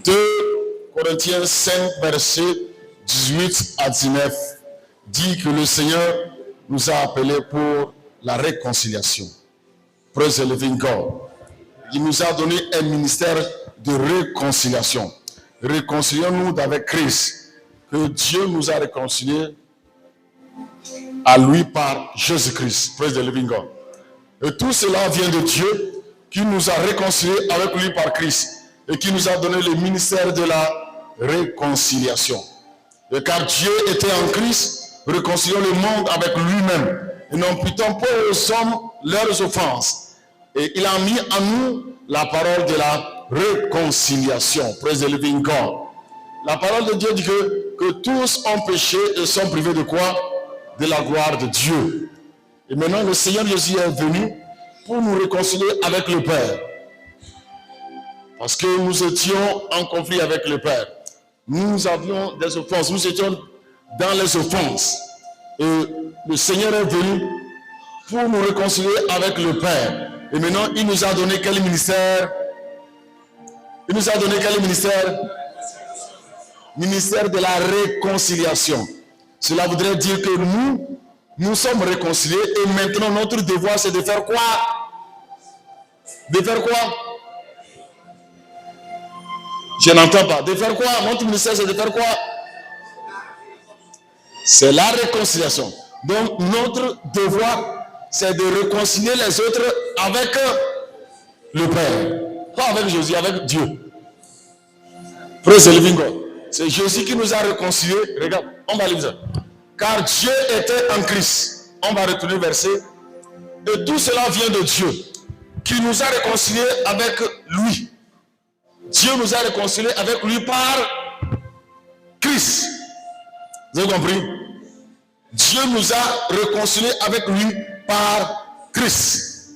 2 Corinthiens 5, versets 18 à 19, dit que le Seigneur nous a appelés pour la réconciliation. Praise the living God. Il nous a donné un ministère de réconciliation. Réconcilions-nous avec Christ, que Dieu nous a réconciliés à lui par Jésus-Christ. Praise the living God. Et tout cela vient de Dieu qui nous a réconciliés avec lui par Christ et qui nous a donné le ministère de la réconciliation. Et car Dieu était en Christ, réconciliant le monde avec lui-même et n'imputant pas aux hommes leurs offenses. Et il a mis en nous la parole de la réconciliation. Praise the living God. La parole de Dieu dit que tous ont péché et sont privés de quoi? De la gloire de Dieu. Et maintenant le Seigneur Jésus est venu pour nous réconcilier avec le Père. Parce que nous étions en conflit avec le Père. Nous avions des offenses. Nous étions dans les offenses. Et le Seigneur est venu pour nous réconcilier avec le Père. Et maintenant, il nous a donné quel ministère? Il nous a donné quel ministère? Ministère de la réconciliation. Cela voudrait dire que nous sommes réconciliés et maintenant notre devoir c'est de faire quoi? De faire quoi? Je n'entends pas. De faire quoi? Notre ministère c'est de faire quoi? C'est la réconciliation. Donc notre devoir c'est de réconcilier les autres avec le Père. Pas avec Jésus, avec Dieu. Praise the living God. C'est Jésus qui nous a réconciliés. Regarde, on va lire ça. Car Dieu était en Christ. On va retourner le verset. Et tout cela vient de Dieu, qui nous a réconciliés avec lui. Dieu nous a réconciliés avec lui par Christ. Vous avez compris? Dieu nous a réconciliés avec lui par Christ.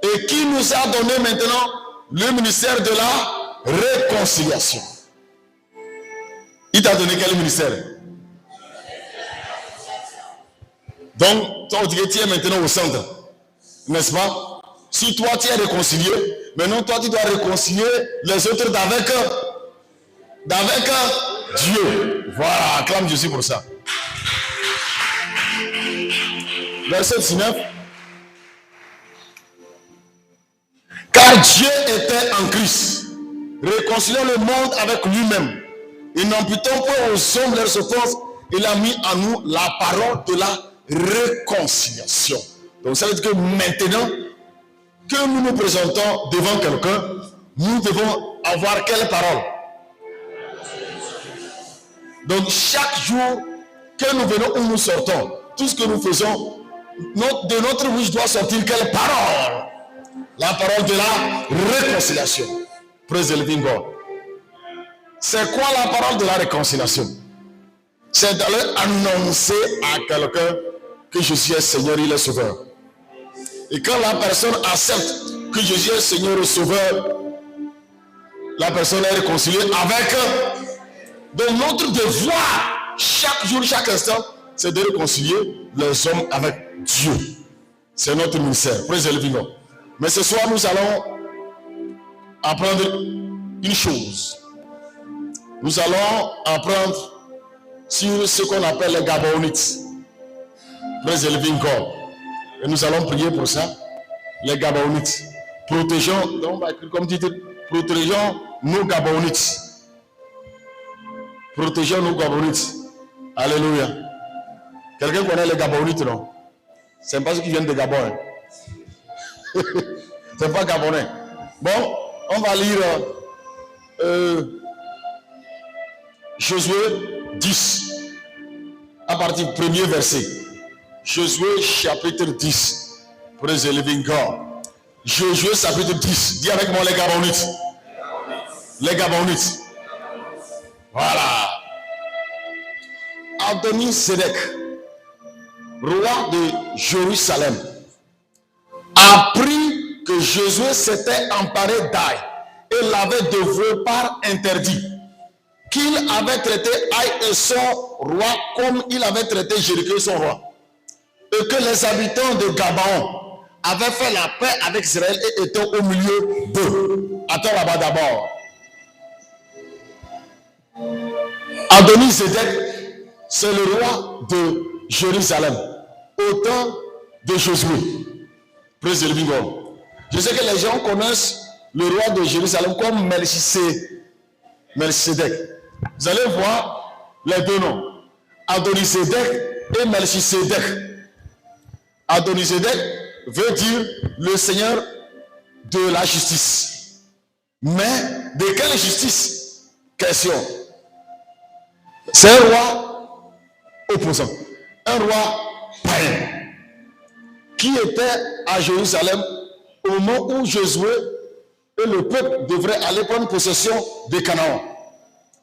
Et qui nous a donné maintenant le ministère de la réconciliation. Il t'a donné quel ministère? Donc, toi, tu es maintenant au centre. N'est-ce pas? Si toi, tu es réconcilié, maintenant, toi, tu dois réconcilier les autres d'avec Dieu. Voilà, acclame Jésus pour ça. Verset 19. Car Dieu était en Christ, réconciliant le monde avec lui-même. Et n'imputant pas aux hommes leurs offenses, il a mis en nous la parole de la réconciliation. Donc ça veut dire que maintenant que nous nous présentons devant quelqu'un, nous devons avoir quelle parole? Donc chaque jour que nous venons ou nous sortons, tout ce que nous faisons, de notre bouche doit sortir quelle parole? La parole de la réconciliation. Praise the living God. C'est quoi la parole de la réconciliation? C'est d'aller annoncer à quelqu'un que Jésus est Seigneur, il est Sauveur. Et quand la personne accepte que Jésus est Seigneur et Sauveur, la personne est réconciliée avec. Donc notre devoir, chaque jour, chaque instant, c'est de réconcilier les hommes avec Dieu. C'est notre ministère. Praise the living God. Mais ce soir, nous allons apprendre une chose. Nous allons apprendre sur ce qu'on appelle les Gabaonites. Praise the living God. Et nous allons prier pour ça. Les Gabaonites. Protégeons, on va écrire comme titre, protégeons nos Gabaonites. Protégeons nos Gabaonites. Alléluia. Quelqu'un connaît les Gabaonites, non? C'est pas ceux qui viennent de Gabon. Hein? C'est pas gabonais. Bon, on va lire Josué 10 à partir du premier verset. Josué chapitre 10. Praise the living God. Josué chapitre 10. Dis avec moi les Gabonites. Les Gabonites. Voilà. Adoni-Sédek, roi de Jérusalem, apprit que Josué s'était emparé d'Aï et l'avait dévoué par interdit, qu'il avait traité Aï et son roi comme il avait traité Jéricho son roi, et que les habitants de Gabaon avaient fait la paix avec Israël et étaient au milieu d'eux. Attends là-bas d'abord. Adoni-Zédek, c'est le roi de Jérusalem, au temps de Josué. Praise the living God. Je sais que les gens connaissent le roi de Jérusalem comme Melchisedec. Vous allez voir les deux noms, Adoni-Zédek et Melchisedec. Adoni-Zédek veut dire le Seigneur de la justice. Mais de quelle justice? Question. C'est un roi opposant, un roi païen, qui était à Jérusalem au moment où Josué et le peuple devraient aller prendre possession de Canaan.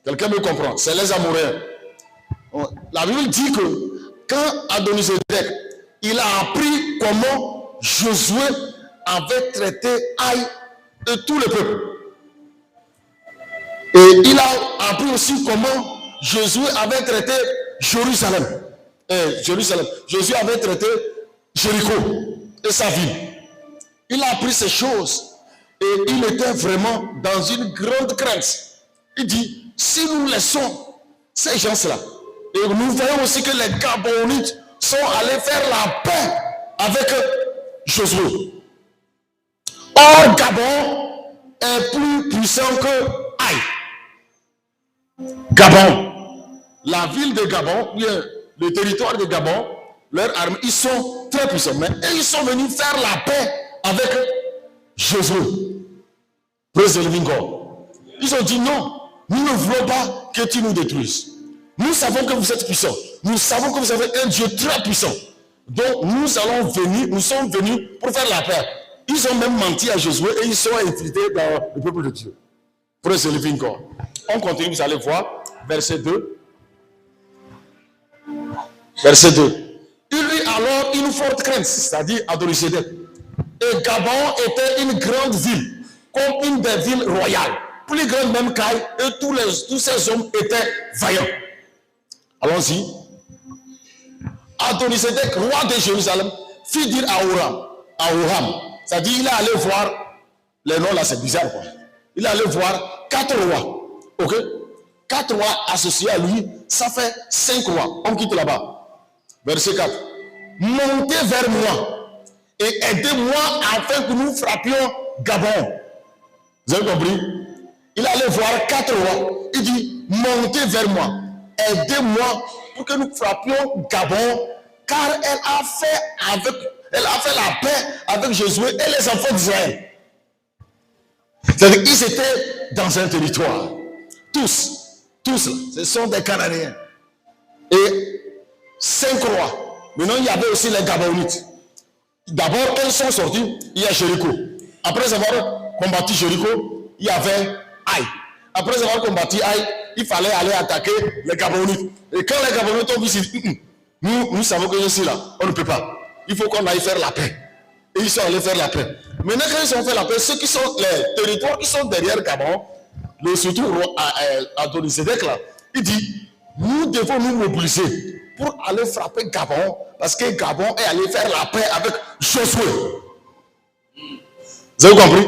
Quelqu'un me comprend? C'est les Amoréens. La Bible dit que quand Adoni-Zédek, il a appris comment Josué avait traité Aïe de tout le peuple. Et il a appris aussi comment Josué avait traité Jérusalem. Josué avait traité Jéricho et sa ville. Il a appris ces choses et il était vraiment dans une grande crainte. Il dit, si nous laissons ces gens-là, et nous voyons aussi que les Gabonites sont allés faire la paix avec Josué. Or, Gabon est plus puissant que Aïe. Gabon, la ville de Gabon, le territoire de Gabon, leurs armées, ils sont très puissants. Mais ils sont venus faire la paix avec Josué. Praise the living God. Ils ont dit non, nous ne voulons pas que tu nous détruises. Nous savons que vous êtes puissants. Nous savons que vous avez un Dieu très puissant. Donc nous sommes venus pour faire la paix. Ils ont même menti à Josué et ils sont infiltrés dans le peuple de Dieu. Praise the living God. On continue, vous allez voir, verset 2. Verset 2. Il eut alors une forte crainte, c'est-à-dire Adoni-Zédek. Et Gabon était une grande ville, comme une des villes royales, plus grande même qu'Aïe, et tous ces hommes étaient vaillants. Allons-y. Adoni-Zédek, roi de Jérusalem, fit dire à Oram, c'est-à-dire il est allé voir, les noms là c'est bizarre quoi. Il est allé voir 4 rois. Ok? 4 rois associés à lui, ça fait 5 rois. On quitte là-bas. Verset 4. Montez vers moi et aidez-moi afin que nous frappions Gabon. Vous avez compris? Il allait voir 4 rois. Il dit, montez vers moi, aidez-moi pour que nous frappions Gabon, car elle a fait la paix avec Josué et les enfants d'Israël. C'est-à-dire qu'ils étaient dans un territoire. Tous là, ce sont des Cananéens. Et 5 rois. Maintenant, il y avait aussi les Gabonites. D'abord, quand ils sont sortis, il y a Jéricho. Après avoir combattu Jéricho, il y avait Aïe. Après avoir combattu Aïe, il fallait aller attaquer les Gabonites. Et quand les Gabonites ont vu, ils disent, nous savons que je suis là, on ne peut pas. Il faut qu'on aille faire la paix. Et ils sont allés faire la paix. Maintenant, quand ils ont fait la paix, ceux qui sont les territoires qui sont derrière Gabon, surtout Adoni-Zédek là, il dit, nous devons nous mobiliser pour aller frapper Gabon, parce que Gabon est allé faire la paix avec Josué. Vous avez compris?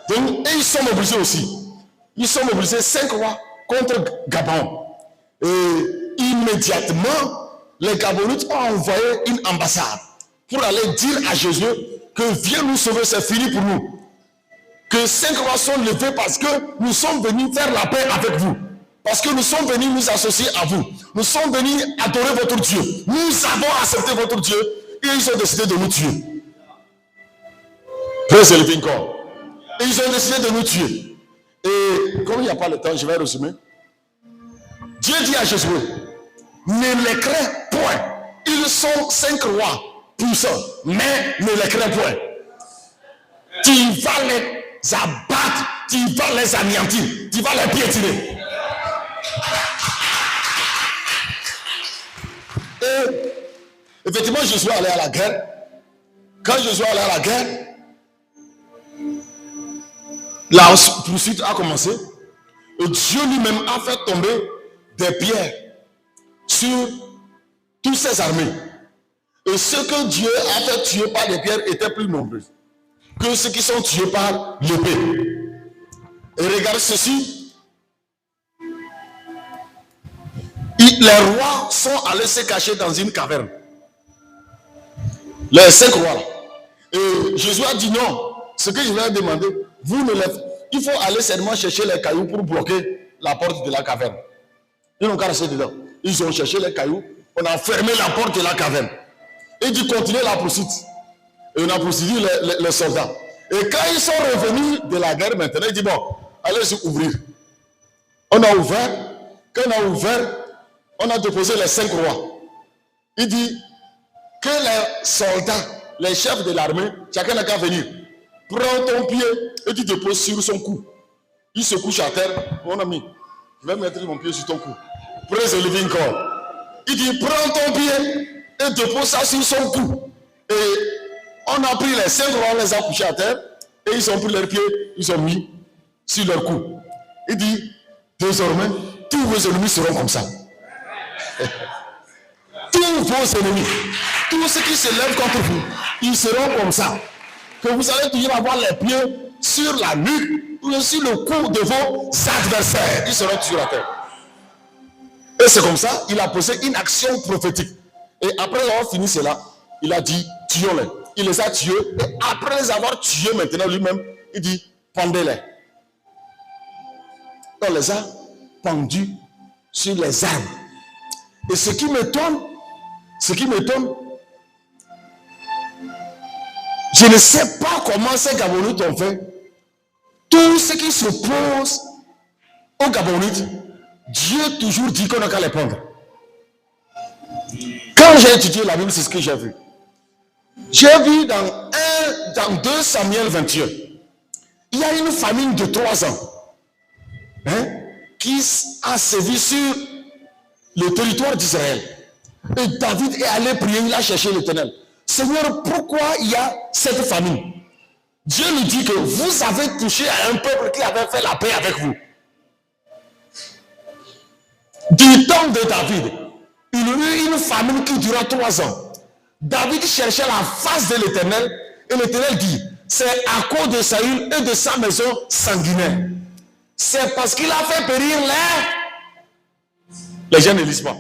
Donc, et ils sont mobilisés aussi. Ils sont mobilisés 5 rois contre Gabon. Et immédiatement, les Gabonites ont envoyé une ambassade pour aller dire à Josué que viens nous sauver, c'est fini pour nous. Que 5 rois sont levés parce que nous sommes venus faire la paix avec vous. Parce que nous sommes venus nous associer à vous. Nous sommes venus adorer votre Dieu. Nous avons accepté votre Dieu et ils ont décidé de nous tuer. Praise the living God. Et ils ont décidé de nous tuer. Et comme il n'y a pas le temps, je vais résumer. Dieu dit à Josué, ne les crains point. Ils sont 5 rois puissants, mais ne les crains point. Tu vas les abattre, tu vas les anéantir, tu vas les piétiner. Et effectivement, Josué allait à la guerre. Quand Josué allait à la guerre, la poursuite a commencé. Et Dieu lui-même a fait tomber des pierres sur toutes ses armées. Et ceux que Dieu a fait tuer par les pierres étaient plus nombreux que ceux qui sont tués par l'épée. Et regardez ceci. Les rois sont allés se cacher dans une caverne. Les 5 rois. Et Jésus a dit non. Ce que je vais demander, vous ne les... Il faut aller seulement chercher les cailloux pour bloquer la porte de la caverne. Ils n'ont qu'à rester dedans. Ils ont cherché les cailloux. On a fermé la porte de la caverne. Et dit continuer la poursuite. Et on a poursuivi les soldats. Et quand ils sont revenus de la guerre maintenant, il dit bon, allez ouvrir. On a ouvert. Quand on a ouvert, on a déposé les 5 rois. Il dit que les soldats, les chefs de l'armée, chacun n'a qu'à venir. Prends ton pied et tu déposes sur son cou. Il se couche à terre. Mon ami, je vais mettre mon pied sur ton cou. Praise the living God. Il dit prends ton pied et dépose ça sur son cou. Et on a pris les 5 rois, on les a couchés à terre. Et ils ont pris leurs pieds, ils ont mis sur leur cou. Il dit désormais, tous vos ennemis seront comme ça. Tous vos ennemis, tous ceux qui se lèvent contre vous, ils seront comme ça. Que vous allez toujours avoir les pieds sur la nuque ou sur le cou de vos adversaires. Ils seront toujours à terre. Et c'est comme ça, il a posé une action prophétique. Et après avoir fini cela, il a dit, tuons-les. Il les a tués. Et après les avoir tués maintenant lui-même, il dit, pendez-les. On les a pendus sur les arbres. Et ce qui m'étonne, je ne sais pas comment ces Gabonites ont fait. Tout ce qui s'oppose aux Gabonites, Dieu toujours dit qu'on n'a qu'à les pendre. Quand j'ai étudié la Bible, c'est ce que j'ai vu. J'ai vu dans 2 Samuel 21, il y a une famine de 3 ans qui a sévi sur le territoire d'Israël. Et David est allé prier, il a cherché l'Éternel. Seigneur, pourquoi il y a cette famine? Dieu lui dit que vous avez touché à un peuple qui avait fait la paix avec vous. Du temps de David, il y eut une famine qui dura 3 ans. David cherchait la face de l'Éternel et l'Éternel dit, c'est à cause de Saül et de sa maison sanguinaire. C'est parce qu'il a fait périr les gens ne lisent pas.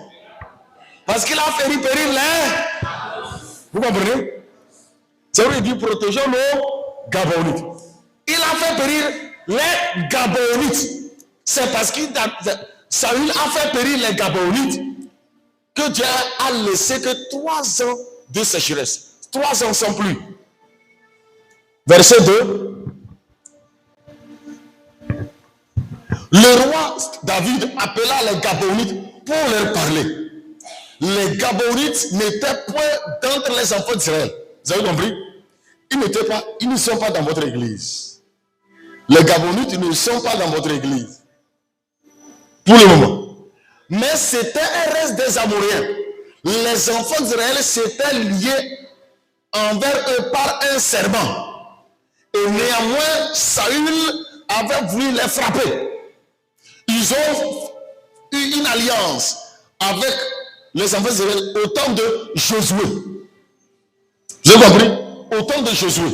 Parce qu'il a fait périr les... Vous comprenez? C'est vrai, il dit protégeons nos Gabonites. Il a fait périr les Gabonites. C'est parce que Saül a fait périr les Gabonites que Dieu a laissé que 3 ans de sécheresse. 3 ans sans pluie. Verset 2. Le roi David appela les Gabonites pour leur parler. Les Gabonites n'étaient point d'entre les enfants d'Israël. Vous avez compris? Ils ne sont pas dans votre église. Les Gabonites ne sont pas dans votre église. Pour le moment. Mais c'était un reste des Amoréens. Les enfants d'Israël s'étaient liés envers eux par un serment. Et néanmoins, Saül avait voulu les frapper. Ils ont eu une alliance avec les enfants d'Israël au temps de Josué. Vous avez compris? Au temps de Josué.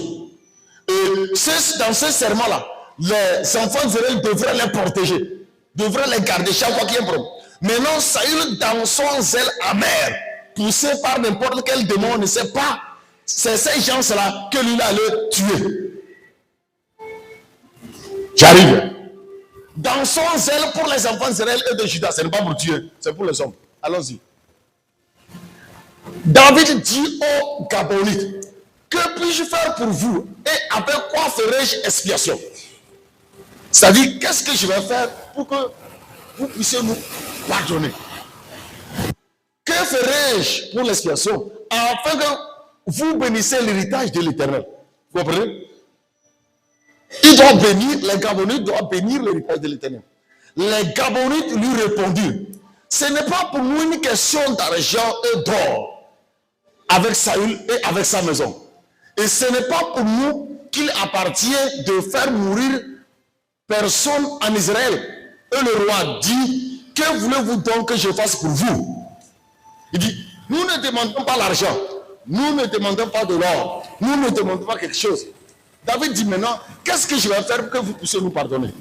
Et dans ce serment-là, les enfants d'Israël devraient les protéger, devraient les garder chaque fois qu'il y a un problème. Maintenant, Saül, dans son zèle amer, poussé par n'importe quel démon, ne sait pas, c'est ces gens-là que lui allait tuer. J'arrive. Dans son zèle pour les enfants d'Israël et de Judas, ce n'est pas pour tuer, c'est pour les hommes. Allons-y. David dit aux Gabonites, que puis-je faire pour vous et avec quoi ferai-je expiation? C'est-à-dire, qu'est-ce que je vais faire pour que vous puissiez nous pardonner? Que ferai-je pour l'expiation afin que vous bénissiez l'héritage de l'Éternel? Vous comprenez? Il doit bénir, les Gabonites doivent bénir l'héritage de l'Éternel. Les Gabonites lui répondirent, ce n'est pas pour nous une question d'argent et d'or avec Saül et avec sa maison. Et ce n'est pas pour nous qu'il appartient de faire mourir personne en Israël. Et le roi dit, que voulez-vous donc que je fasse pour vous? Il dit, nous ne demandons pas l'argent, nous ne demandons pas de l'or, nous ne demandons pas quelque chose. David dit maintenant, qu'est-ce que je vais faire pour que vous puissiez nous pardonner?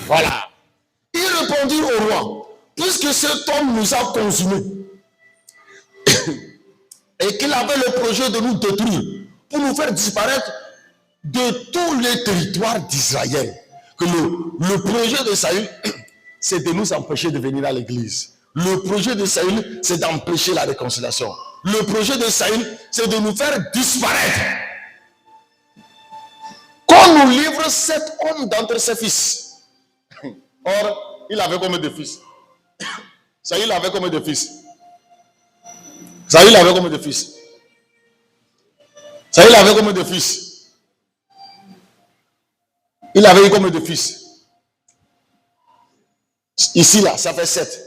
Voilà. Il répondit au roi, puisque cet homme nous a consumés et qu'il avait le projet de nous détruire pour nous faire disparaître de tous les territoires d'Israël, que le projet de Saül, c'est de nous empêcher de venir à l'église. Le projet de Saül, c'est d'empêcher la réconciliation. Le projet de Saül, c'est de nous faire disparaître. Qu'on nous livre cet homme d'entre ses fils. Or, il avait combien de fils? Saül avait combien de fils? Saül avait combien de fils? Saül avait combien de fils? Il avait eu combien de fils? Ici, là, ça fait 7.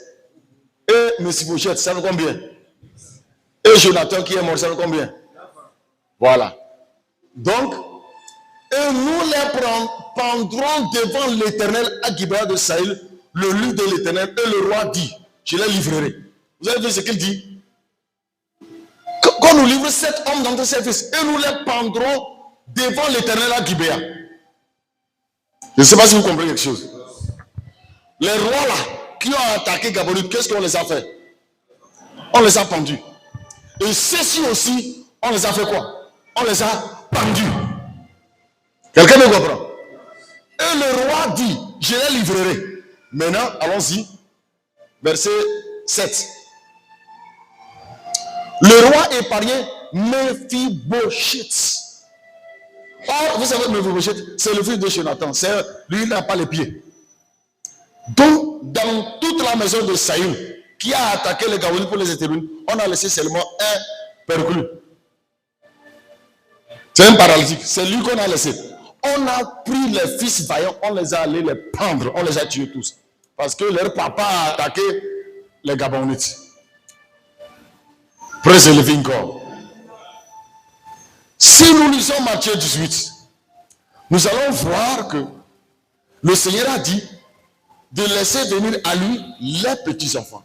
Et Mephibosheth, ça fait combien? Et Jonathan qui est mort, ça fait combien? Voilà. Donc, et nous les pendrons devant l'Éternel à Gibea de Saül, le lieu de l'Éternel, et le roi dit, je les livrerai. Vous avez vu ce qu'il dit? Qu'on nous livre 7 hommes d'entre ses fils, et nous les pendrons devant l'Éternel à Gibea. Je ne sais pas si vous comprenez quelque chose. Les rois là, qui ont attaqué Gabonite, qu'est-ce qu'on les a fait? On les a pendus. Et ceux-ci aussi, on les a fait quoi? On les a pendus. Quelqu'un me comprend? Et le roi dit, je les livrerai. Maintenant, allons-y. Verset 7. Le roi épargnait Mephibosheth. Or, vous savez, Mephibosheth, c'est le fils de Jonathan. Lui, il n'a pas les pieds. Donc, dans toute la maison de Saül, qui a attaqué les Gabonites pour les exterminer, on a laissé seulement un perclus. C'est un paralytique. C'est lui qu'on a laissé. On a pris les fils vaillants, on les a allés les pendre, on les a tués tous. Parce que leur papa a attaqué les Gabonites. Praise the living God. Si nous lisons Matthieu 18, nous allons voir que le Seigneur a dit de laisser venir à lui les petits enfants.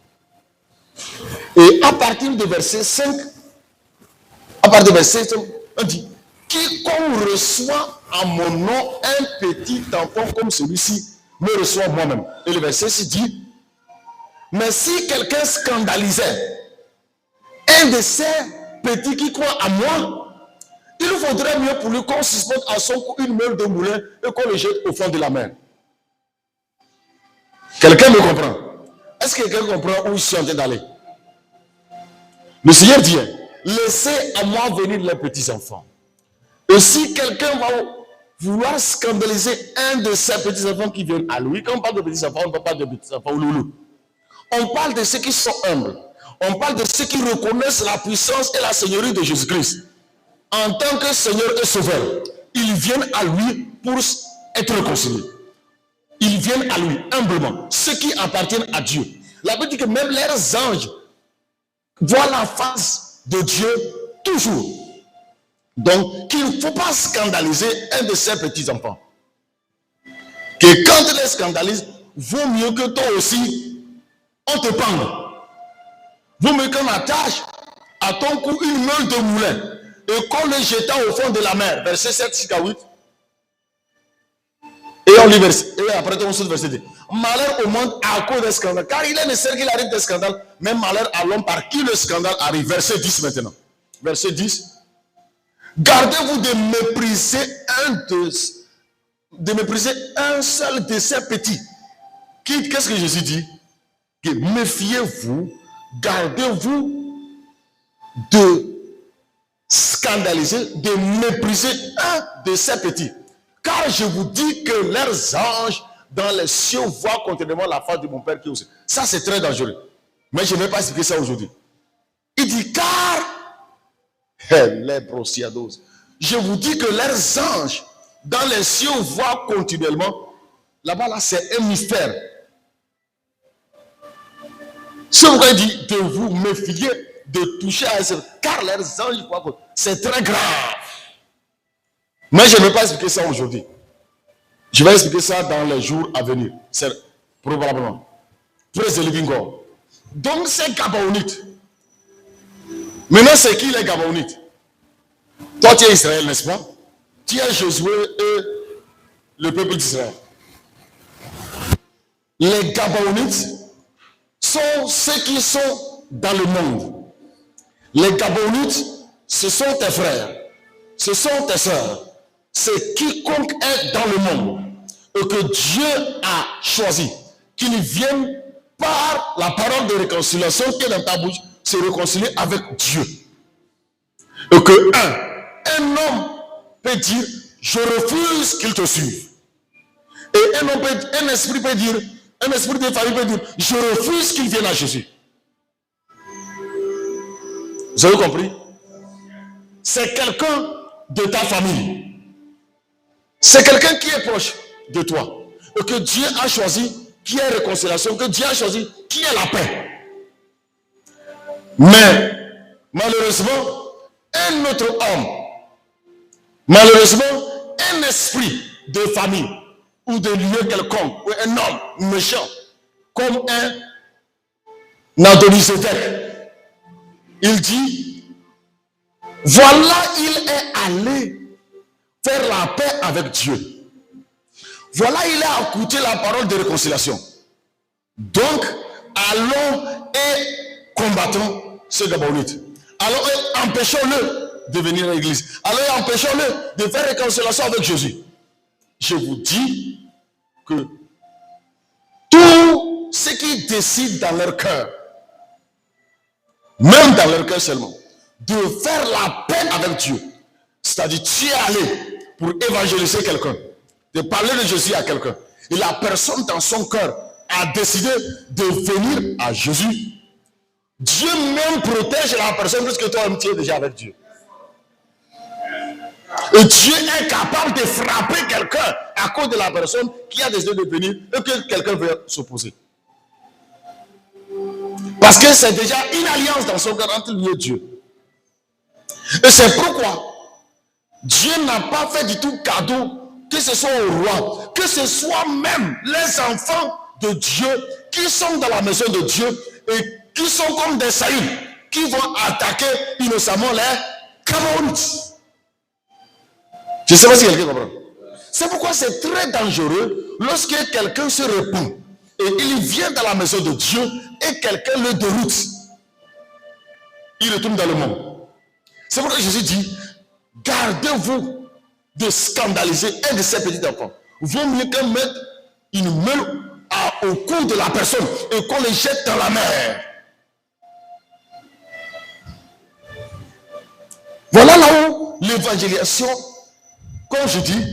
Et à partir de verset 5, à partir de verset 5, on dit, quiconque reçoit en mon nom un petit enfant comme celui-ci, me reçoit moi-même. Et le verset 6 dit, mais si quelqu'un scandalisait un de ces petits qui croient à moi, il faudrait mieux pour lui qu'on suspende à son cou une meule de moulin et qu'on le jette au fond de la mer. Quelqu'un me comprend? Est-ce que quelqu'un comprend où je suis en train d'aller? Le Seigneur dit, laissez à moi venir les petits enfants. Et si quelqu'un va vouloir scandaliser un de ces petits enfants qui viennent à lui, quand on parle de petits enfants, on ne parle pas de petits enfants ou loulou. On parle de ceux qui sont humbles. On parle de ceux qui reconnaissent la puissance et la seigneurie de Jésus-Christ. En tant que Seigneur et Sauveur, ils viennent à lui pour être réconciliés. Ils viennent à lui humblement, ceux qui appartiennent à Dieu. La Bible dit que même leurs anges voient la face de Dieu toujours. Donc, qu'il ne faut pas scandaliser un de ces petits enfants. Que quand tu les scandalises, vaut mieux que toi aussi, on te pende. Vaut mieux qu'on attache à ton cou une meule de moulin et qu'on le jette au fond de la mer. Verset 7 jusqu'à 8. Et on lit verset. Et après, on saute verset 10. Malheur au monde à cause des scandales. Car il est nécessaire qu'il arrive des scandales. Mais malheur à l'homme par qui le scandale arrive. Verset 10 maintenant. Verset 10. Gardez-vous de mépriser un seul de ces petits. Qu'est-ce que Jésus dit? Que méfiez-vous, gardez-vous de scandaliser, de mépriser un de ces petits. Car je vous dis que leurs anges dans les cieux voient continuellement la face de mon Père qui est au ciel. Ça, c'est très dangereux. Mais je ne vais pas expliquer ça aujourd'hui. Il dit, car les brosiados, je vous dis que leurs anges dans les cieux voient continuellement. Là-bas, là, c'est un mystère. C'est pourquoi il dit de vous méfier, de toucher à eux, car leurs anges voient. C'est très grave. Mais je ne vais pas expliquer ça aujourd'hui. Je vais expliquer ça dans les jours à venir. C'est probablement. Praise the living God. Donc c'est Gabonites. Maintenant, c'est qui les Gabonites? Toi, tu es Israël, n'est-ce pas? Tu es Josué et le peuple d'Israël. Les Gabonites sont ceux qui sont dans le monde. Les Gabonites, ce sont tes frères, ce sont tes sœurs, c'est quiconque est dans le monde et que Dieu a choisi, qu'ils viennent par la parole de réconciliation qui est dans ta bouche, se réconcilier avec Dieu. Et que un homme peut dire, je refuse qu'il te suive. Et un esprit peut dire, un esprit de famille peut dire, je refuse qu'il vienne à Jésus. Vous avez compris? C'est quelqu'un de ta famille. C'est quelqu'un qui est proche de toi. Et que Dieu a choisi, qui est réconciliation, que Dieu a choisi, qui est la paix. Mais, malheureusement, un autre homme, malheureusement, un esprit de famille, ou de lieu quelconque, ou un homme méchant, comme un Adonisédek, il dit, voilà, il est allé faire la paix avec Dieu. Voilà, il a écouté la parole de réconciliation. Donc, allons et combattons ce Gabonite. Allons et empêchons-le de venir à l'église. Allons et empêchons-le de faire réconciliation avec Jésus. Je vous dis que tous ceux qui décident dans leur cœur, même dans leur cœur seulement, de faire la paix avec Dieu, c'est-à-dire tu es allé pour évangéliser quelqu'un, de parler de Jésus à quelqu'un, et la personne dans son cœur a décidé de venir à Jésus, Dieu même protège la personne parce que toi-même tu es déjà avec Dieu. Et Dieu est capable de frapper quelqu'un à cause de la personne qui a décidé de venir et que quelqu'un veut s'opposer. Parce que c'est déjà une alliance dans son cœur entre lui et Dieu. Et c'est pourquoi Dieu n'a pas fait du tout cadeau, que ce soit au roi, que ce soit même les enfants de Dieu qui sont dans la maison de Dieu et qui sont comme des Saïd, qui vont attaquer innocemment les Gabonites. Je ne sais pas si quelqu'un comprend. C'est pourquoi c'est très dangereux lorsque quelqu'un se répand et il vient dans la maison de Dieu et quelqu'un le déroute. Il retourne dans le monde. C'est pourquoi Jésus dit, gardez-vous de scandaliser un de ces petits enfants. Vaut mieux qu'un mettre une main au cou de la personne et qu'on les jette dans la mer. Voilà là où l'évangélisation, comme je dis,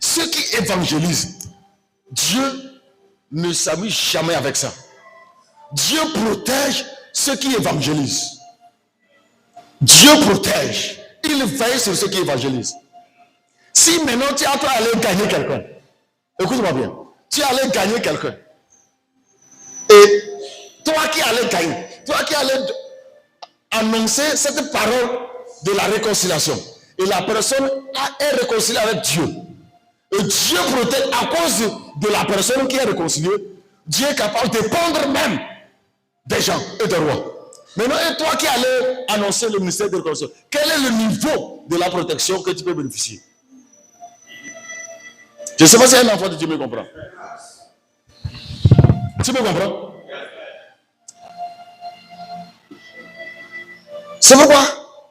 ceux qui évangélisent, Dieu ne s'amuse jamais avec ça. Dieu protège ceux qui évangélisent. Dieu protège. Il veille sur ceux qui évangélisent. Si maintenant tu es en train d'aller gagner quelqu'un, écoute-moi bien, tu es allé gagner quelqu'un. Et toi qui allais gagner, toi qui allais annoncer cette parole de la réconciliation. Et la personne est réconciliée avec Dieu. Et Dieu protège à cause de la personne qui est réconciliée. Dieu est capable de prendre même des gens et des rois. Maintenant, et toi qui allais annoncer le ministère de réconciliation, quel est le niveau de la protection que tu peux bénéficier? Je ne sais pas si un enfant de Dieu me comprend. Tu me comprends? C'est pourquoi,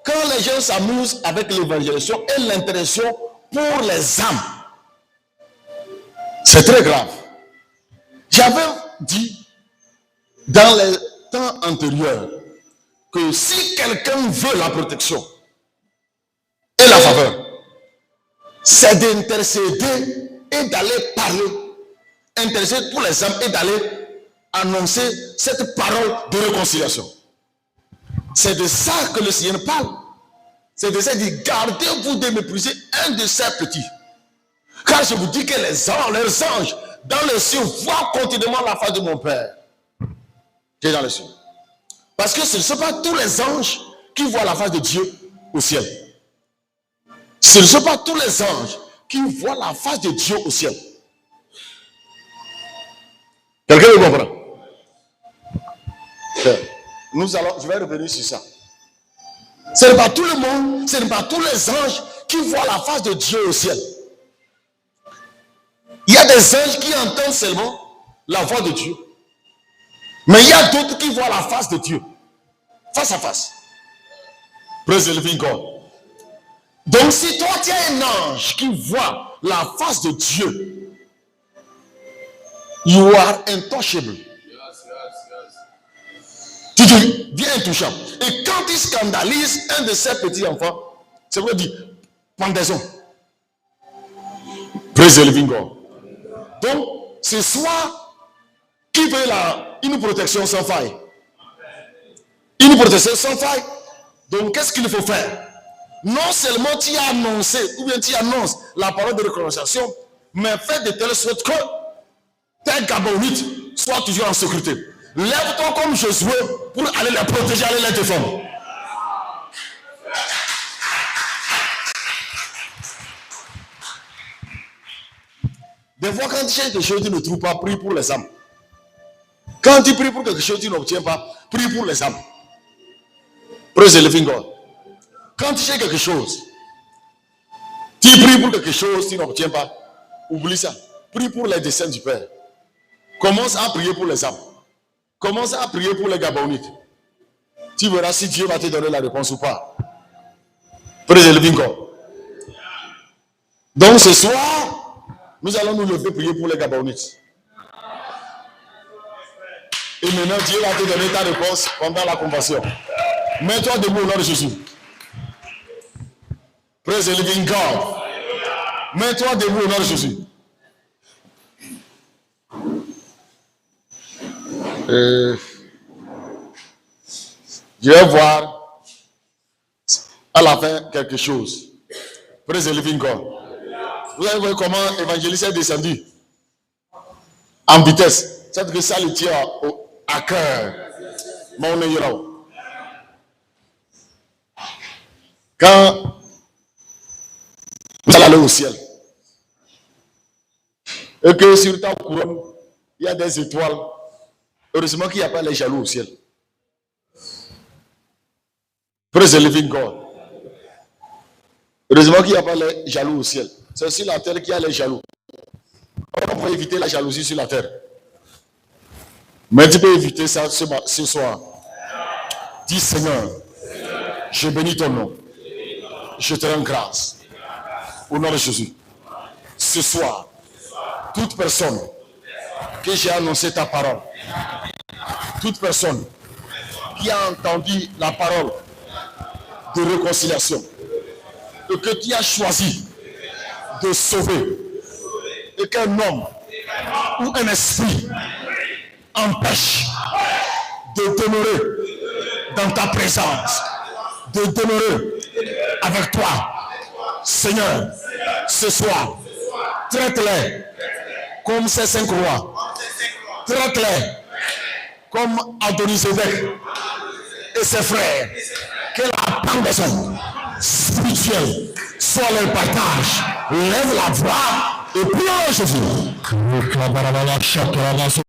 quand les gens s'amusent avec l'évangélisation et l'interaction pour les âmes, c'est très grave. J'avais dit dans les temps antérieurs que si quelqu'un veut la protection et la faveur, c'est d'intercéder et d'aller parler, intercéder pour les âmes et d'aller annoncer cette parole de réconciliation. C'est de ça que le Seigneur parle. C'est de ça qu'il dit, gardez-vous de mépriser un de ces petits. Car je vous dis que les anges dans les cieux voient continuellement la face de mon Père qui est dans les cieux. Parce que ce ne sont pas tous les anges qui voient la face de Dieu au ciel. Ce ne sont pas tous les anges qui voient la face de Dieu au ciel. Quelqu'un me comprend? Je vais revenir sur ça. Ce n'est pas tout le monde, ce n'est pas tous les anges qui voient la face de Dieu au ciel. Il y a des anges qui entendent seulement la voix de Dieu. Mais il y a d'autres qui voient la face de Dieu. Face à face. Praise the living God. Donc si toi tu es un ange qui voit la face de Dieu, you are untouchable. Tu deviens intouchable. Et quand il scandalise un de ses petits enfants, c'est vrai dire pendaison. Praise the living God. Donc c'est soit qui veut une protection sans faille. Une protection sans faille. Donc qu'est-ce qu'il faut faire? Non seulement tu as annoncé, ou bien tu annonces la parole de réconciliation, mais fais de telle sorte que tes Gabonites soient toujours en sécurité. Lève-toi comme Josué pour aller les protéger, aller les défendre. Des fois, quand tu cherches quelque chose, tu ne trouves pas, prie pour les âmes. Quand tu pries pour quelque chose, tu n'obtiens pas, prie pour les âmes. Praise the living God. Quand tu cherches quelque chose, tu pries pour quelque chose, tu n'obtiens pas, oublie ça. Prie pour les desseins du Père. Commence à prier pour les âmes. Commence à prier pour les Gabonites. Tu verras si Dieu va te donner la réponse ou pas. Praise the living God. Donc ce soir, nous allons nous lever prier pour les Gabonites. Et maintenant, Dieu va te donner ta réponse pendant la conversion. Mets-toi debout au nom de Jésus. Praise the living God. Mets-toi debout au nom de Jésus. Je vais voir à la fin quelque chose. Praise the living God. Vous avez vu comment l'évangéliste est descendu en vitesse. C'est que ça le tient à cœur. Quand vous allez aller au ciel et que sur ta couronne il y a des étoiles, heureusement qu'il n'y a pas les jaloux au ciel. Praise the living God. Heureusement qu'il n'y a pas les jaloux au ciel. C'est aussi la terre qui a les jaloux. On peut éviter la jalousie sur la terre. Mais tu peux éviter ça ce soir. Dis Seigneur, je bénis ton nom. Je te rends grâce. Au nom de Jésus. Ce soir, toute personne que j'ai annoncé ta parole, toute personne qui a entendu la parole de réconciliation et que tu as choisi de sauver et qu'un homme ou un esprit empêche de demeurer dans ta présence, de demeurer avec toi, Seigneur, ce soir, traite-les comme ces 5 rois, traite-les comme Adonizédek et ses frères, que la pendaison spirituelle soit leur partage. Lève la voix et prie en Jésus.